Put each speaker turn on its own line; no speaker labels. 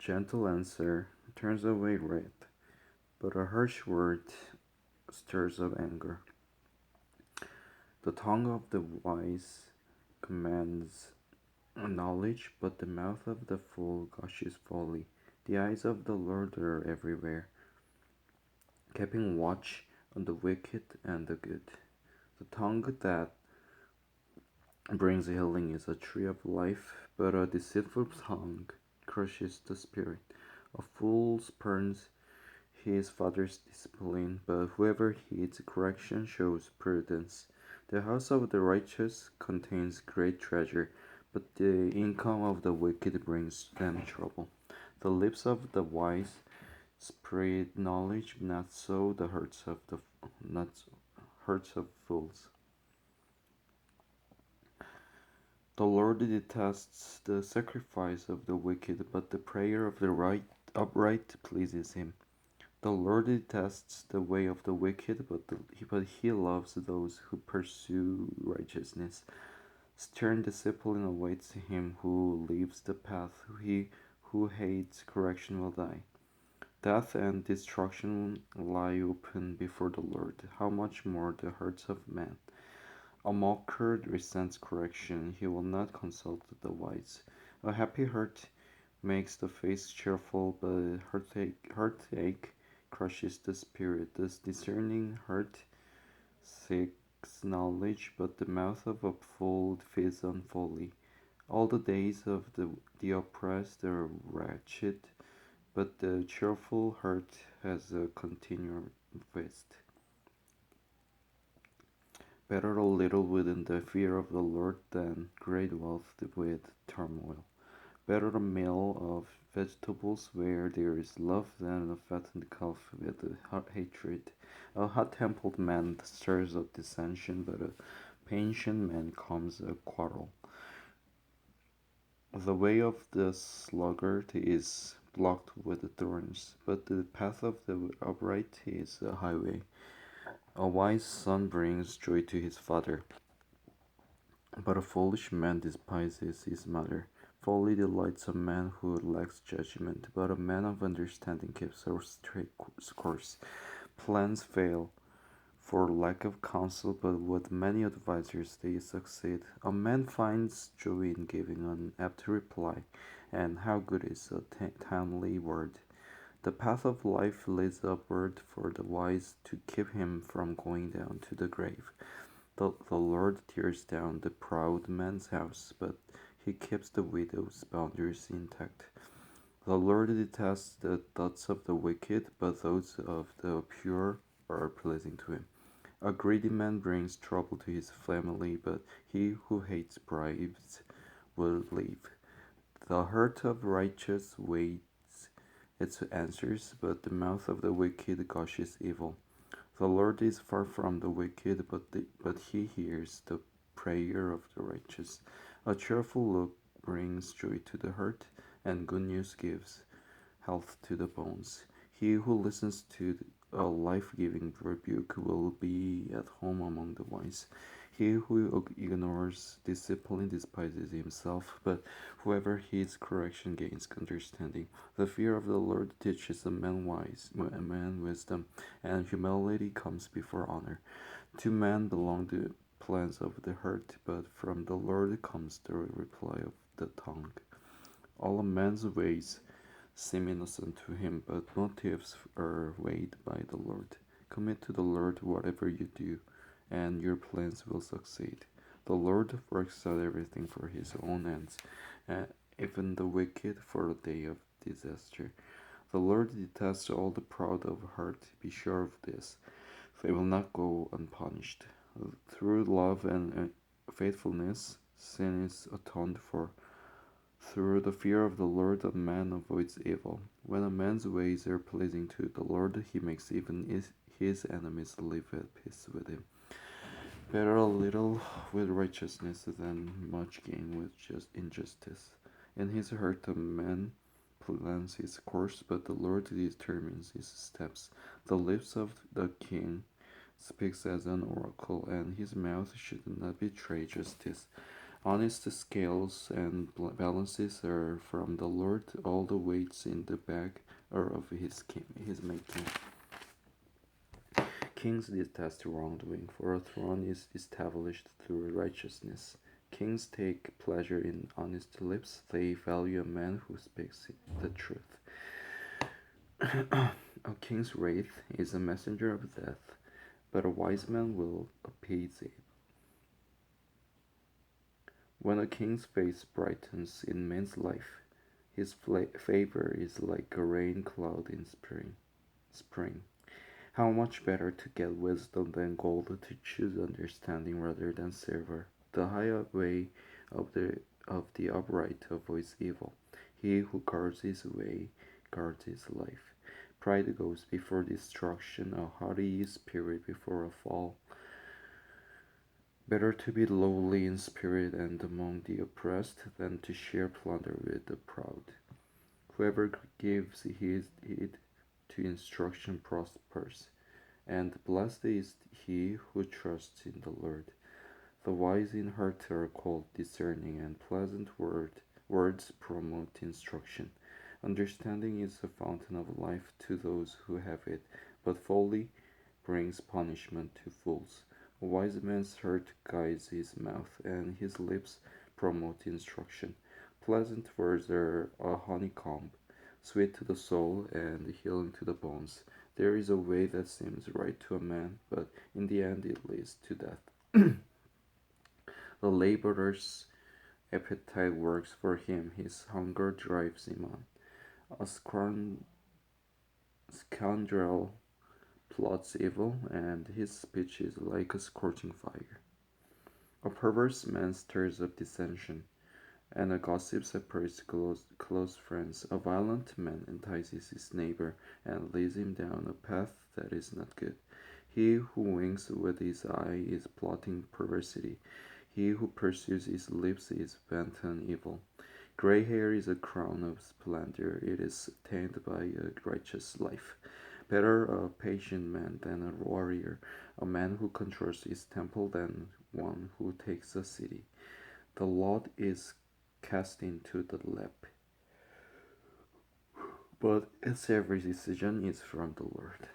gentle answer turns away wrath, but a harsh word stirs up anger. The tongue of the wise commands knowledge, but the mouth of the fool gushes folly. The eyes of the Lord are everywhere, keeping watch on the wicked and the good. The tongue that brings healing is a tree of life, but a deceitful tongue crushes the spirit. A fool spurns his father's discipline, but whoever heeds correction shows prudence. The house of the righteous contains great treasure, but the income of the wicked brings them trouble. The lips of the wise spread knowledge, not so the not hearts of fools. The Lord detests the sacrifice of the wicked, but the prayer of the upright pleases him. The Lord detests the way of the wicked, but he loves those who pursue righteousness. Stern discipline awaits him who leaves the path. He who hates correction will die. Death and destruction lie open before the Lord. How much more the hearts of men? A mocker resents correction. He will not consult the wise. A happy heart makes the face cheerful, but heartache crushes the spirit. This discerning heart seeks knowledge, but the mouth of a fool feeds on folly. All the days of the oppressed are wretched, but the cheerful heart has a continual feast. Better a little within the fear of the Lord than great wealth with turmoil. Better a meal of vegetables where there is love than a fattened calf with hatred. A hot-tempered man stirs up dissension, but a patient man calms a quarrel. The way of the sluggard is blocked with thorns, but the path of the upright is a highway. A wise son brings joy to his father, but a foolish man despises his mother. Folly delights a man who lacks judgment, but a man of understanding keeps a straight course. Plans fail for lack of counsel, but with many advisers they succeed. A man finds joy in giving an apt reply, and how good is a timely word. The path of life leads upward for the wise to keep him from going down to the grave. The Lord tears down the proud man's house, but he keeps the widow's boundaries intact. The Lord detests the thoughts of the wicked, but those of the pure are pleasing to him. A greedy man brings trouble to his family, but he who hates bribes will live. The heart of righteous waits its answers, but the mouth of the wicked gushes evil. The Lord is far from the wicked, but he hears the prayer of the righteous. A cheerful look brings joy to the heart, and good news gives health to the bones. He who listens to a life-giving rebuke will be at home among the wise. He who ignores discipline despises himself, but whoever heeds correction gains understanding. The fear of the Lord teaches a man wisdom, and humility comes before honor. To man belong the plans of the heart, but from the Lord comes the reply of the tongue. All a man's ways seem innocent to him, but motives are weighed by the Lord. Commit to the Lord whatever you do, and your plans will succeed. The Lord works out everything for his own ends, and even the wicked for a day of disaster. The Lord detests all the proud of heart. Be sure of this. They will not go unpunished. Through love and faithfulness, sin is atoned for. Through the fear of the Lord, a man avoids evil. When a man's ways are pleasing to the Lord, he makes even his enemies live at peace with him. Better a little with righteousness than much gain with just injustice. In his heart, a man plans his course, but the Lord determines his steps. The lips of the king speaks as an oracle, and his mouth should not betray justice. Honest scales and balances are from the Lord. All the weights in the bag are of his making. Kings detest wrongdoing, for a throne is established through righteousness. Kings take pleasure in honest lips. They value a man who speaks the truth. A king's wrath is a messenger of death, but a wise man will appease it. When a king's face brightens in man's life, his favor is like a rain cloud in spring. How much better to get wisdom than gold, to choose understanding rather than silver. The highway of the upright avoids evil. He who guards his way guards his life. Pride goes before destruction, a haughty spirit before a fall. Better to be lowly in spirit and among the oppressed than to share plunder with the proud. Whoever gives heed to instruction prospers, and blessed is he who trusts in the Lord. The wise in heart are called discerning, and pleasant words promote instruction. Understanding is a fountain of life to those who have it, but folly brings punishment to fools. A wise man's heart guides his mouth, and his lips promote instruction. Pleasant words are a honeycomb, sweet to the soul and healing to the bones. There is a way that seems right to a man, but in the end it leads to death. The laborer's appetite works for him, his hunger drives him on. A scoundrel plots evil, and his speech is like a scorching fire. A perverse man stirs up dissension, and a gossip separates close friends. A violent man entices his neighbor and leads him down a path that is not good. He who winks with his eye is plotting perversity. He who pursues his lips is bent on evil. Gray hair is a crown of splendor. It is attained by a righteous life. Better a patient man than a warrior, a man who controls his temple than one who takes a city. The lot is cast into the lap, but its every decision is from the Lord.